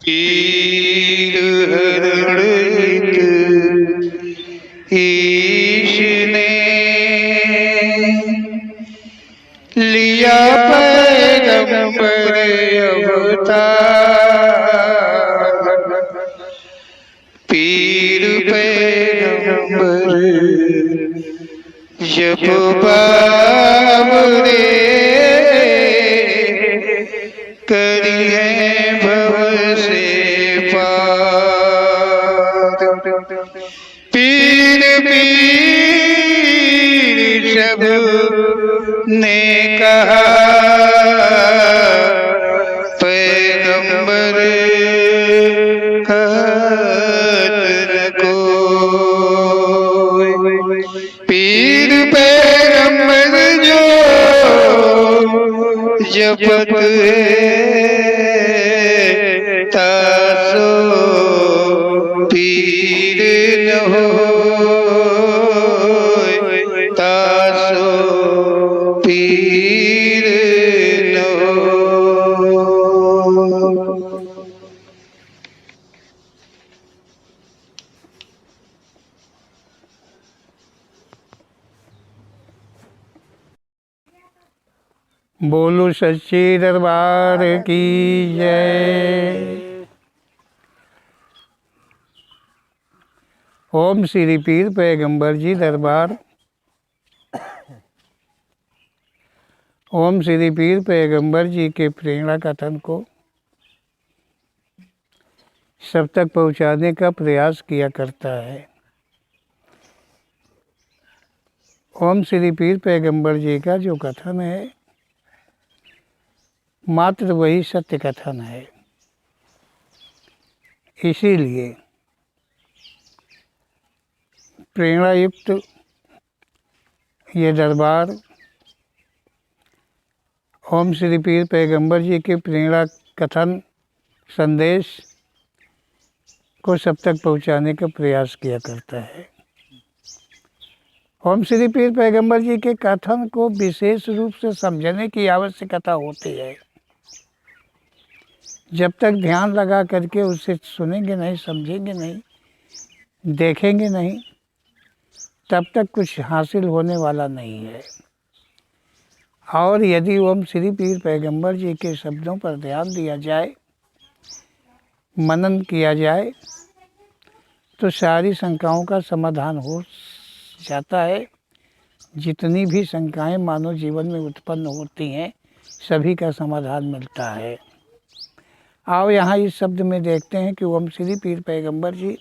पीर हरण ईश ने लिया पैगंबर अवतार। पीर पैगंबर जब बाबरे करी है भव से पार। पीर पीर सब ने कहा पैगंबर कहत न कोई। पीर पैगंबर जो जपत है तासो पीर न होय, तासो पीर न होय। बोलो सच्चे दरबार की जय। ओम श्री पीर पैगंबर जी दरबार। ओम श्री पीर पैगंबर जी के प्रेरणा कथन को सब तक पहुंचाने का प्रयास किया करता है। ओम श्री पीर पैगंबर जी का जो कथन है मात्र वही सत्य कथन है। इसीलिए प्रेरणा युक्त ये दरबार ओम श्री पीर पैगंबर जी के प्रेरणा कथन संदेश को सब तक पहुंचाने का प्रयास किया करता है। ओम श्री पीर पैगंबर जी के कथन को विशेष रूप से समझने की आवश्यकता होती है। जब तक ध्यान लगा करके उसे सुनेंगे नहीं, समझेंगे नहीं, देखेंगे नहीं, तब तक कुछ हासिल होने वाला नहीं है। और यदि ओम श्री पीर पैगंबर जी के शब्दों पर ध्यान दिया जाए, मनन किया जाए, तो सारी शंकाओं का समाधान हो जाता है। जितनी भी शंकाएं मानव जीवन में उत्पन्न होती हैं सभी का समाधान मिलता है। आओ यहाँ इस शब्द में देखते हैं कि ओम श्री पीर पैगंबर जी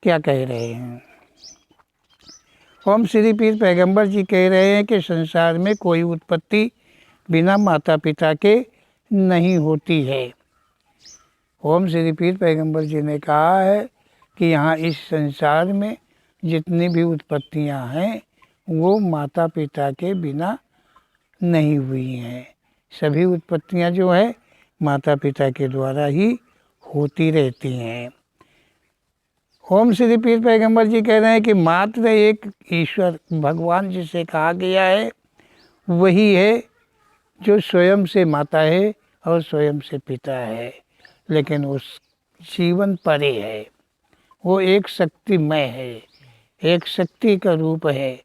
क्या कह रहे हैं। ओम श्री पीर पैगंबर जी कह रहे हैं कि संसार में कोई उत्पत्ति बिना माता पिता के नहीं होती है। ओम श्री पीर पैगंबर जी ने कहा है कि यहाँ इस संसार में जितनी भी उत्पत्तियाँ हैं वो माता पिता के बिना नहीं हुई हैं। सभी उत्पत्तियाँ जो है माता पिता के द्वारा ही होती रहती हैं। ओम श्री पीर पैगंबर जी कह रहे हैं कि मात्र एक ईश्वर भगवान जिसे कहा गया है वही है जो स्वयं से माता है और स्वयं से पिता है, लेकिन उस जीवन परे है। वो एक शक्तिमय है, एक शक्ति का रूप है,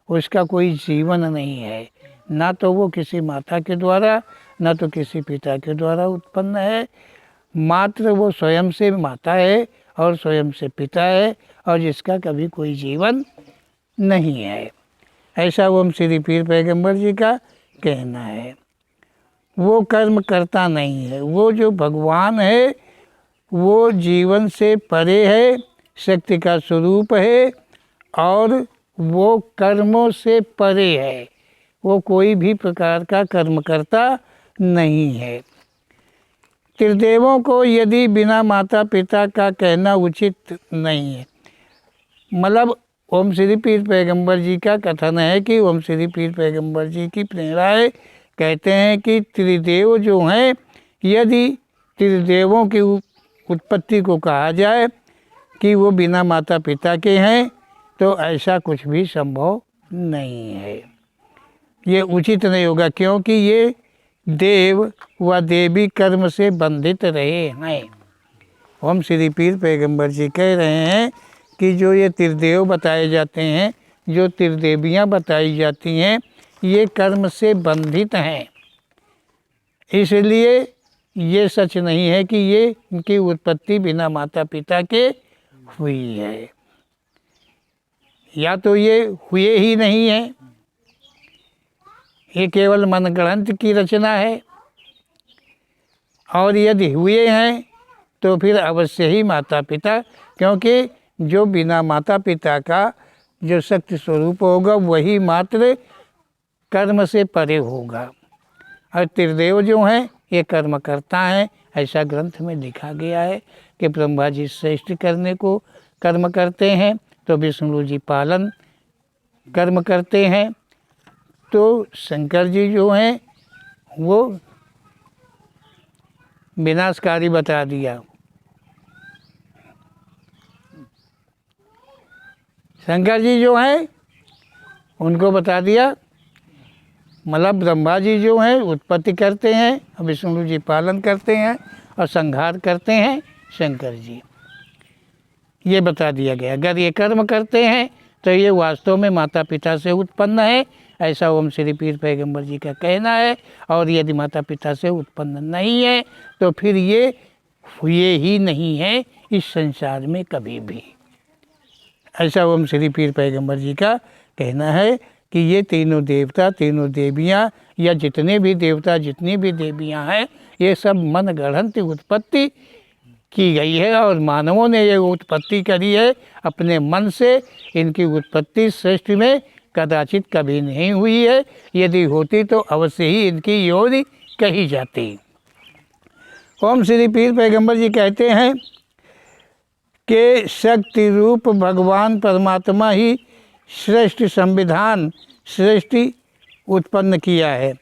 उसका कोई जीवन नहीं है। ना तो वो किसी माता के द्वारा ना तो किसी पिता के द्वारा उत्पन्न है, मात्र वो स्वयं से माता है और स्वयं से पिता है और जिसका कभी कोई जीवन नहीं है। ऐसा ओम श्री पीर पैगंबर जी का कहना है। वो कर्म करता नहीं है। वो जो भगवान है वो जीवन से परे है, शक्ति का स्वरूप है और वो कर्मों से परे है। वो कोई भी प्रकार का कर्म करता नहीं है। त्रिदेवों को यदि बिना माता पिता का कहना उचित नहीं है। मतलब ओम श्री पीर पैगंबर जी का कथन है कि ओम श्री पीर पैगंबर जी की प्रेरणा है, कहते हैं कि त्रिदेव जो हैं, यदि त्रिदेवों की उत्पत्ति को कहा जाए कि वो बिना माता पिता के हैं तो ऐसा कुछ भी संभव नहीं है। ये उचित नहीं होगा, क्योंकि ये देव व देवी कर्म से बंधित रहे हैं। हम श्री पीर पैगंबर जी कह रहे हैं कि जो ये त्रिदेव बताए जाते हैं, जो त्रिदेवियाँ बताई जाती हैं, ये कर्म से बंधित हैं। इसलिए ये सच नहीं है कि ये इनकी उत्पत्ति बिना माता पिता के हुई है, या तो ये हुए ही नहीं है, ये केवल मनगढ़ंत की रचना है, और यदि हुए हैं तो फिर अवश्य ही माता पिता, क्योंकि जो बिना माता पिता का जो शक्ति स्वरूप होगा वही मात्र कर्म से परे होगा। और त्रिदेव जो हैं ये कर्म करता है, ऐसा ग्रंथ में लिखा गया है कि ब्रह्मा जी श्रेष्ठ करने को कर्म करते हैं, तो विष्णु जी पालन कर्म करते हैं, तो शंकर जी जो हैं वो विनाशकारी बता दिया। शंकर जी जो हैं उनको बता दिया, मतलब ब्रह्मा जी जो हैं उत्पत्ति करते हैं, विष्णु जी पालन करते हैं और संहार करते हैं शंकर जी, ये बता दिया गया। अगर ये कर्म करते हैं तो ये वास्तव में माता पिता से उत्पन्न है, ऐसा ओम श्री पीर पैगंबर जी का कहना है। और यदि माता पिता से उत्पन्न नहीं है तो फिर ये हुए ही नहीं है इस संसार में कभी भी, ऐसा ओम श्री पीर पैगंबर जी का कहना है कि ये तीनों देवता, तीनों देवियाँ, या जितने भी देवता, जितनी भी देवियाँ हैं, ये सब मन गढ़ंत उत्पत्ति की गई है, और मानवों ने ये उत्पत्ति करी है अपने मन से। इनकी उत्पत्ति सृष्टि में कदाचित कभी नहीं हुई है, यदि होती तो अवश्य ही इनकी योनि कही जाती। ओम श्री पीर पैगंबर जी कहते हैं कि शक्ति रूप भगवान परमात्मा ही श्रेष्ठ संविधान सृष्टि उत्पन्न किया है।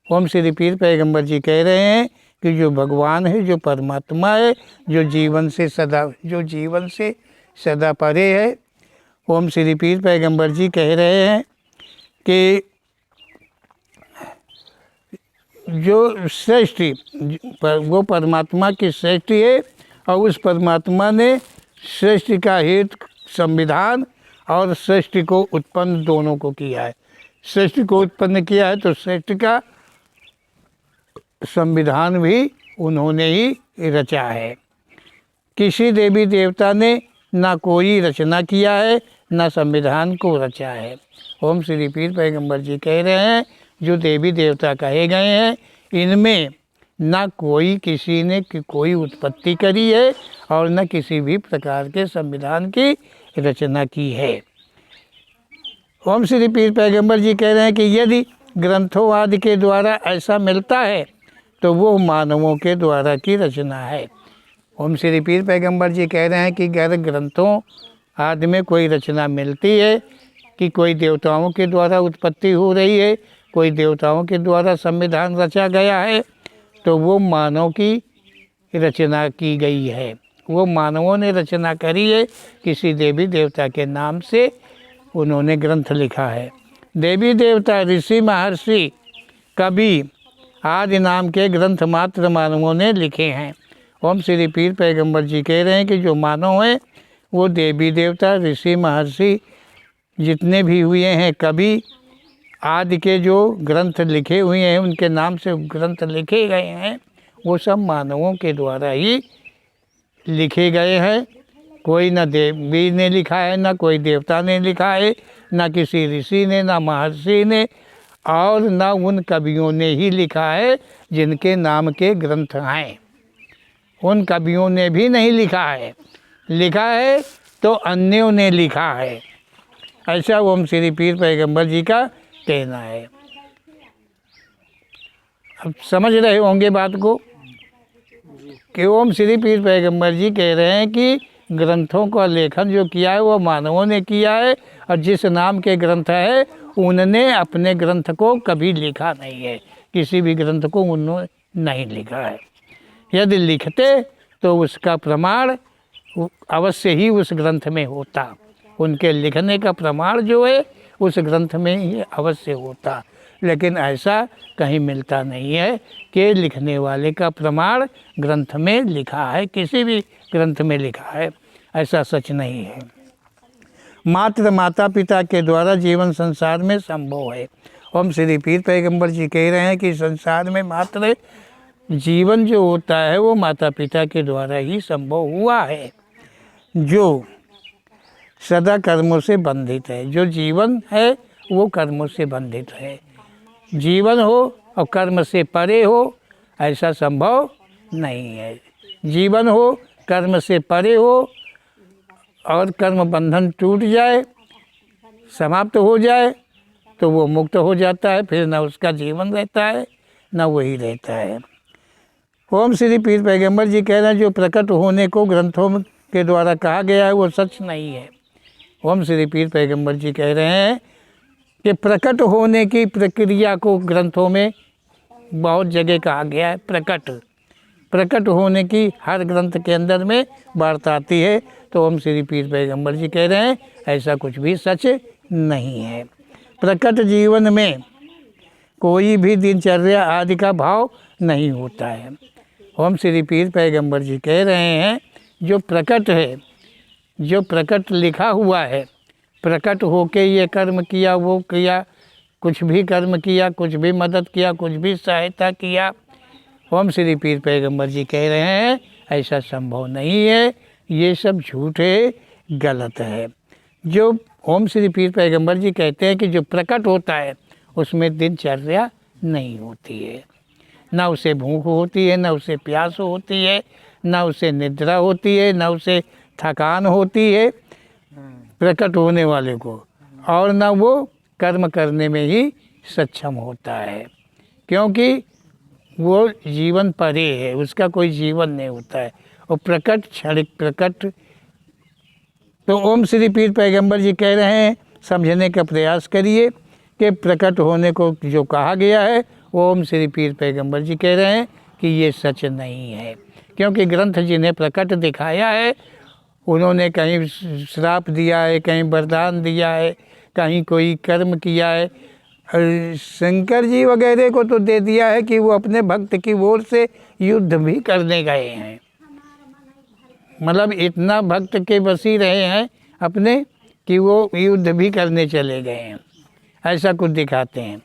ओम श्री पीर पैगंबर जी कह रहे हैं कि जो भगवान है, जो परमात्मा है, जो जीवन से सदा परे है, ओम श्री पीर पैगंबर जी कह रहे हैं कि जो सृष्टि वो परमात्मा की सृष्टि है, और उस परमात्मा ने सृष्टि का हेतु संविधान और सृष्टि को उत्पन्न दोनों को किया है। सृष्टि को उत्पन्न किया है तो सृष्टि का संविधान भी उन्होंने ही रचा है। किसी देवी देवता ने ना कोई रचना किया है, ना संविधान को रचा है। ओम श्री पीर पैगंबर जी कह रहे हैं जो देवी देवता कहे गए हैं, इनमें ना कोई किसी ने कोई उत्पत्ति करी है और न किसी भी प्रकार के संविधान की रचना की है। ओम श्री पीर पैगंबर जी कह रहे हैं कि यदि ग्रंथों आदि के द्वारा ऐसा मिलता है तो वो मानवों के द्वारा की रचना है। ओम श्री पीर पैगंबर जी कह रहे हैं कि अगर ग्रंथों आदि में कोई रचना मिलती है कि कोई देवताओं के द्वारा उत्पत्ति हो रही है, कोई देवताओं के द्वारा संविधान रचा गया है, तो वो मानव की रचना की गई है, वो मानवों ने रचना करी है, किसी देवी देवता के नाम से उन्होंने ग्रंथ लिखा है। देवी देवता, ऋषि, महर्षि, कवि आदि नाम के ग्रंथ मात्र मानवों ने लिखे हैं। ओम श्री पीर पैगंबर जी कह रहे हैं कि जो मानव हैं वो देवी देवता, ऋषि, महर्षि जितने भी हुए हैं, कवि आदि के जो ग्रंथ लिखे हुए हैं, उनके नाम से ग्रंथ लिखे गए हैं, वो सब मानवों के द्वारा ही लिखे गए हैं। कोई न देवी ने लिखा है, ना कोई देवता ने लिखा है, ना किसी ऋषि ने, ना महर्षि ने, और ना उन कवियों ने ही लिखा है जिनके नाम के ग्रंथ हैं। उन कवियों ने भी नहीं लिखा है, लिखा है तो अन्यों ने लिखा है, ऐसा ओम श्री पीर पैगंबर जी का कहना है। अब समझ रहे होंगे बात को कि ओम श्री पीर पैगंबर जी कह रहे हैं कि ग्रंथों का लेखन जो किया है वो मानवों ने किया है, और जिस नाम के ग्रंथ है उनने अपने ग्रंथ को कभी लिखा नहीं है, किसी भी ग्रंथ को उन्होंने नहीं लिखा है। यदि लिखते तो उसका प्रमाण अवश्य ही उस ग्रंथ में होता, उनके लिखने का प्रमाण जो है उस ग्रंथ में ही अवश्य होता। लेकिन ऐसा कहीं मिलता नहीं है कि लिखने वाले का प्रमाण ग्रंथ में लिखा है, किसी भी ग्रंथ में लिखा है, ऐसा सच नहीं है। मात्र माता पिता के द्वारा जीवन संसार में संभव है। हम श्री पीर पैगंबर जी कह रहे हैं कि संसार में मात्र जीवन जो होता है वो माता पिता के द्वारा ही संभव हुआ है, जो सदा कर्मों से बंधित है। जो जीवन है वो कर्मों से बंधित है। जीवन हो और कर्म से परे हो, ऐसा संभव नहीं है। जीवन हो, कर्म से परे हो और कर्म बंधन टूट जाए, समाप्त हो जाए, तो वो मुक्त हो जाता है। फिर न उसका जीवन रहता है न वही रहता है। ओम श्री पीर पैगंबर जी कह रहे हैं जो प्रकट होने को ग्रंथों के द्वारा कहा गया है वो सच नहीं है। ओम श्री पीर पैगंबर जी कह रहे हैं कि प्रकट होने की प्रक्रिया को ग्रंथों में बहुत जगह कहा गया है। प्रकट होने की हर ग्रंथ के अंदर में वार्ता आती है। तो ओम श्री पीर पैगंबर जी कह रहे हैं ऐसा कुछ भी सच नहीं है। प्रकट जीवन में कोई भी दिनचर्या आदि का भाव नहीं होता है। ओम श्री पीर पैगंबर जी कह रहे हैं जो प्रकट है, जो प्रकट लिखा हुआ है, प्रकट होके ये कर्म किया, वो किया, कुछ भी कर्म किया, कुछ भी मदद किया, कुछ भी सहायता किया, ओम श्री पीर पैगंबर जी कह रहे हैं ऐसा संभव नहीं है। ये सब झूठ है, गलत है। जो ओम श्री पीर पैगंबर जी कहते हैं कि जो प्रकट होता है उसमें दिनचर्या नहीं होती है, ना उसे भूख होती है, ना उसे प्यास होती है, ना उसे निद्रा होती है, ना उसे थकान होती है प्रकट होने वाले को, और ना वो कर्म करने में ही सक्षम होता है, क्योंकि वो जीवन परे है, उसका कोई जीवन नहीं होता है। और प्रकट क्षणिक प्रकट। तो ओम श्री पीर पैगंबर जी कह रहे हैं समझने का प्रयास करिए कि प्रकट होने को जो कहा गया है ओम श्री पीर पैगंबर जी कह रहे हैं कि ये सच नहीं है। क्योंकि ग्रंथ जिन्हें प्रकट दिखाया है उन्होंने कहीं श्राप दिया है, कहीं वरदान दिया है, कहीं कोई कर्म किया है। शंकर जी वगैरह को तो दे दिया है कि वो अपने भक्त की ओर से युद्ध भी करने गए हैं, मतलब इतना भक्त के बसी रहे हैं अपने कि वो युद्ध भी करने चले गए हैं, ऐसा कुछ दिखाते हैं,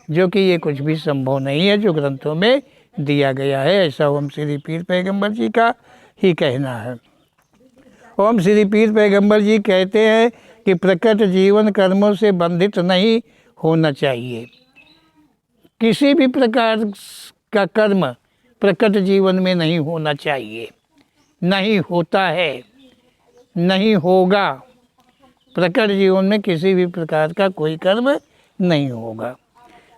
जो कि ये कुछ भी संभव नहीं है जो ग्रंथों में दिया गया है। ऐसा ओम श्री पीर पैगंबर जी का ही कहना है। ओम श्री पीर पैगंबर जी कहते हैं कि प्रकट जीवन कर्मों से बंधित नहीं होना चाहिए। किसी भी प्रकार का कर्म प्रकट जीवन में नहीं होना चाहिए, नहीं होता है, नहीं होगा। प्रकट जीवन में किसी भी प्रकार का कोई कर्म नहीं होगा।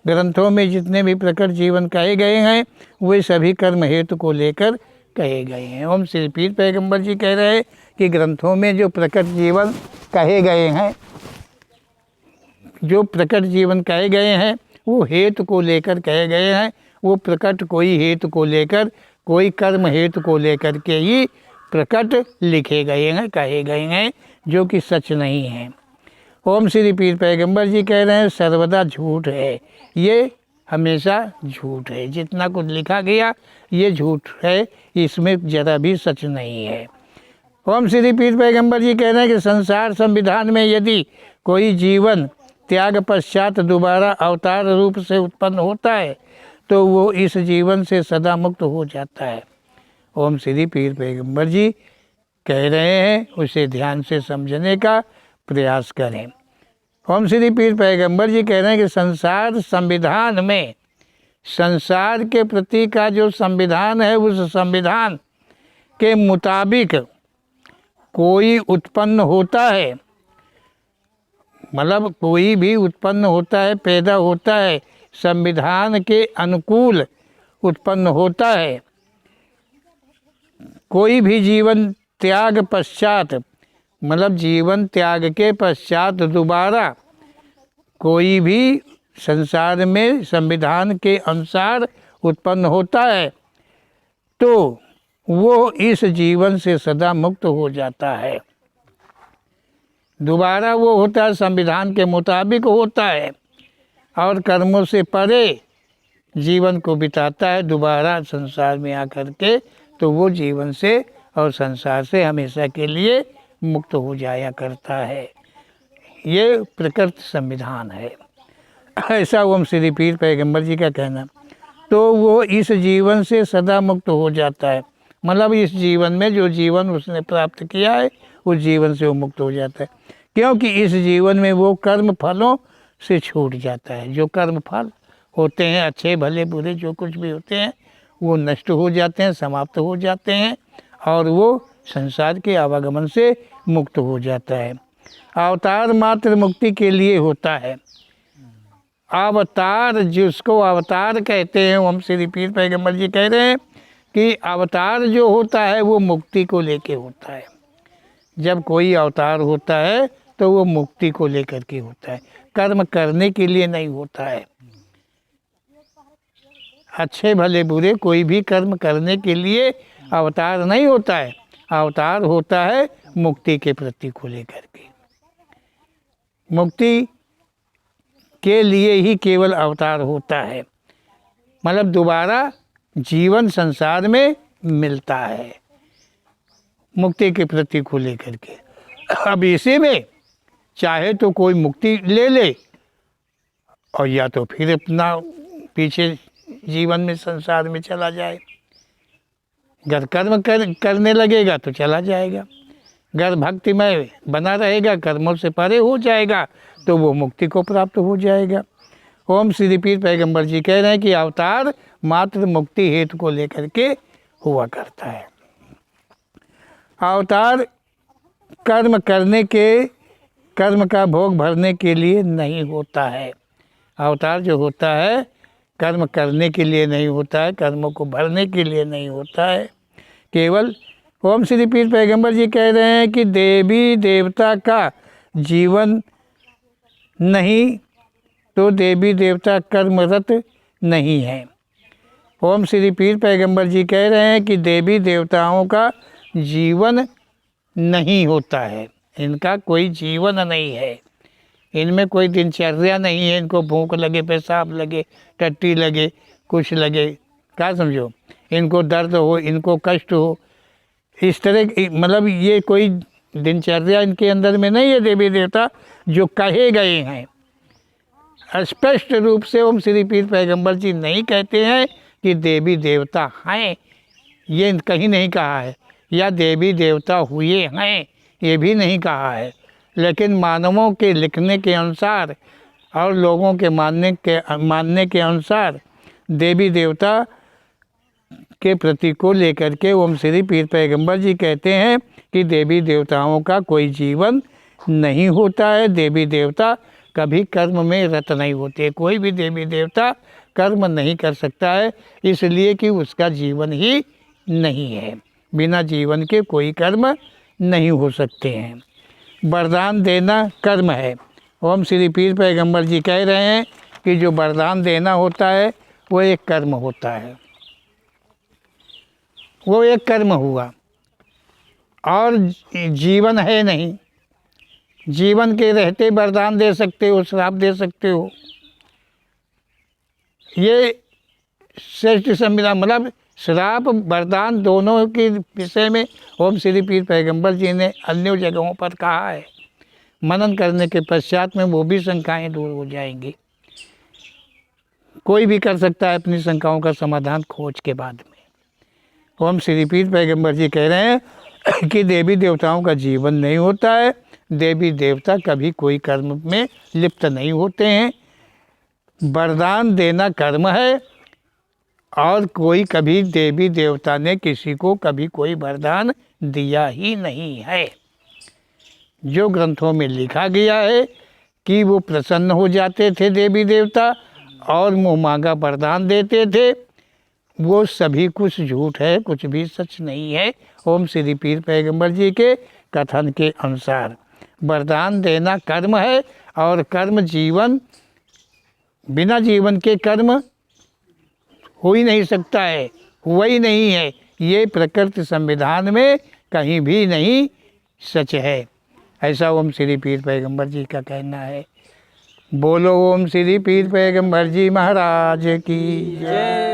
ग्रंथों में जितने भी प्रकट जीवन कहे गए हैं वे सभी कर्म हेतु को लेकर कहे गए हैं। ओम श्री पीर पैगंबर जी कह रहे हैं कि ग्रंथों में जो प्रकट जीवन कहे गए हैं, जो प्रकट जीवन कहे गए हैं वो हेतु को लेकर कहे गए हैं। वो प्रकट कोई हेतु को लेकर, कोई कर्म हेतु को लेकर के ही प्रकट लिखे गए हैं, कहे गए हैं, जो कि सच नहीं है। ओम श्री पीर पैगंबर जी कह रहे हैं सर्वदा झूठ है, ये हमेशा झूठ है। जितना कुछ लिखा गया ये झूठ है, इसमें ज़रा भी सच नहीं है। ओम श्री पीर पैगंबर जी कह रहे हैं कि संसार संविधान में यदि कोई जीवन त्याग पश्चात दोबारा अवतार रूप से उत्पन्न होता है तो वो इस जीवन से सदा मुक्त हो जाता है। ओम श्री पीर पैगंबर जी कह रहे हैं, उसे ध्यान से समझने का प्रयास करें। ओम श्री पीर पैगंबर जी कह रहे हैं कि संसार संविधान में, संसार के प्रति का जो संविधान है उस संविधान के मुताबिक कोई उत्पन्न होता है, मतलब कोई भी उत्पन्न होता है, पैदा होता है, संविधान के अनुकूल उत्पन्न होता है। कोई भी जीवन त्याग पश्चात, मतलब जीवन त्याग के पश्चात दोबारा कोई भी संसार में संविधान के अनुसार उत्पन्न होता है तो वो इस जीवन से सदा मुक्त हो जाता है। दोबारा वो होता है संविधान के मुताबिक होता है, और कर्मों से परे जीवन को बिताता है दोबारा संसार में आकर के, तो वो जीवन से और संसार से हमेशा के लिए मुक्त हो जाया करता है। ये प्रकृति संविधान है, ऐसा ओम श्री पीर पैगंबर जी का कहना। तो वो इस जीवन से सदा मुक्त हो जाता है, मतलब इस जीवन में जो जीवन उसने प्राप्त किया है उस जीवन से वो मुक्त हो जाता है, क्योंकि इस जीवन में वो कर्म फलों से छूट जाता है। जो कर्म फल होते हैं, अच्छे भले बुरे जो कुछ भी होते हैं, वो नष्ट हो जाते हैं, समाप्त हो जाते हैं, और वो संसार के आवागमन से मुक्त हो जाता है। अवतार मात्र मुक्ति के लिए होता है। अवतार, जिसको अवतार कहते हैं, हम श्री पीर पैगंबर जी कह रहे हैं कि अवतार जो होता है वो मुक्ति को लेके होता है। जब कोई अवतार होता है तो वो मुक्ति को लेकर के होता है, कर्म करने के लिए नहीं होता है। अच्छे भले बुरे कोई भी कर्म करने के लिए अवतार नहीं होता है, अवतार होता है मुक्ति के प्रति को लेकर के। मुक्ति के लिए ही केवल अवतार होता है, मतलब दोबारा जीवन संसार में मिलता है मुक्ति के प्रति को लेकर के। अब इसी में चाहे तो कोई मुक्ति ले ले, और या तो फिर अपना पीछे जीवन में संसार में चला जाए। अगर कर्म करने लगेगा तो चला जाएगा, अगर भक्तिमय बना रहेगा, कर्मों से परे हो जाएगा, तो वो मुक्ति को प्राप्त हो जाएगा। ओम श्री पीर पैगंबर जी कह रहे हैं कि अवतार मात्र मुक्ति हेतु को लेकर के हुआ करता है। अवतार कर्म करने के, कर्म का भोग भरने के लिए नहीं होता है। अवतार जो होता है कर्म करने के लिए नहीं होता है, कर्मों को भरने के लिए नहीं होता है। केवल ओम श्री पीर पैगंबर जी कह रहे हैं कि देवी देवता का जीवन नहीं तो देवी देवता कर्मरत नहीं है। ओम श्री पीर पैगंबर जी कह रहे हैं कि देवी देवताओं का जीवन नहीं होता है, इनका कोई जीवन नहीं है, इनमें कोई दिनचर्या नहीं है। इनको भूख लगे, पेशाब लगे, टट्टी लगे, कुछ लगे, क्या समझो, इनको दर्द हो, इनको कष्ट हो, इस तरह मतलब ये कोई दिनचर्या इनके अंदर में नहीं है। देवी देवता जो कहे गए हैं, स्पष्ट रूप से ओम श्री पीर पैगंबर जी नहीं कहते हैं कि देवी देवता हैं, ये कहीं नहीं कहा है, या देवी देवता हुए हैं ये भी नहीं कहा है। लेकिन मानवों के लिखने के अनुसार और लोगों के मानने के अनुसार देवी देवता के प्रति को लेकर के ओम श्री पीर पैगंबर जी कहते हैं कि देवी देवताओं का कोई जीवन नहीं होता है। देवी देवता कभी कर्म में रत नहीं होते, कोई भी देवी देवता कर्म नहीं कर सकता है, इसलिए कि उसका जीवन ही नहीं है। बिना जीवन के कोई कर्म नहीं हो सकते हैं। वरदान देना कर्म है। ओम श्री पीर पैगंबर जी कह रहे हैं कि जो वरदान देना होता है वो एक कर्म होता है, वो एक कर्म हुआ, और जीवन है नहीं। जीवन के रहते वरदान दे सकते हो, श्राप दे सकते हो, ये श्रेष्ठ संविधान, मतलब श्राप वरदान दोनों के विषय में ओम श्री पीर पैगंबर जी ने अन्य जगहों पर कहा है। मनन करने के पश्चात में वो भी शंकाएं दूर हो जाएंगी। कोई भी कर सकता है अपनी शंकाओं का समाधान खोज के बाद में। ओम श्री पीर पैगंबर जी कह रहे हैं कि देवी देवताओं का जीवन नहीं होता है, देवी देवता कभी कोई कर्म में लिप्त नहीं होते हैं। वरदान देना कर्म है, और कोई कभी देवी देवता ने किसी को कभी कोई वरदान दिया ही नहीं है। जो ग्रंथों में लिखा गया है कि वो प्रसन्न हो जाते थे देवी देवता और मुँह मांगा वरदान देते थे, वो सभी कुछ झूठ है, कुछ भी सच नहीं है। ओम श्री पीर पैगंबर जी के कथन के अनुसार वरदान देना कर्म है, और कर्म जीवन, बिना जीवन के कर्म हो ही नहीं सकता है, हुआ ही नहीं है। ये प्रकृति संविधान में कहीं भी नहीं सच है, ऐसा ओम श्री पीर पैगंबर जी का कहना है। बोलो ओम श्री पीर पैगंबर जी महाराज की जय।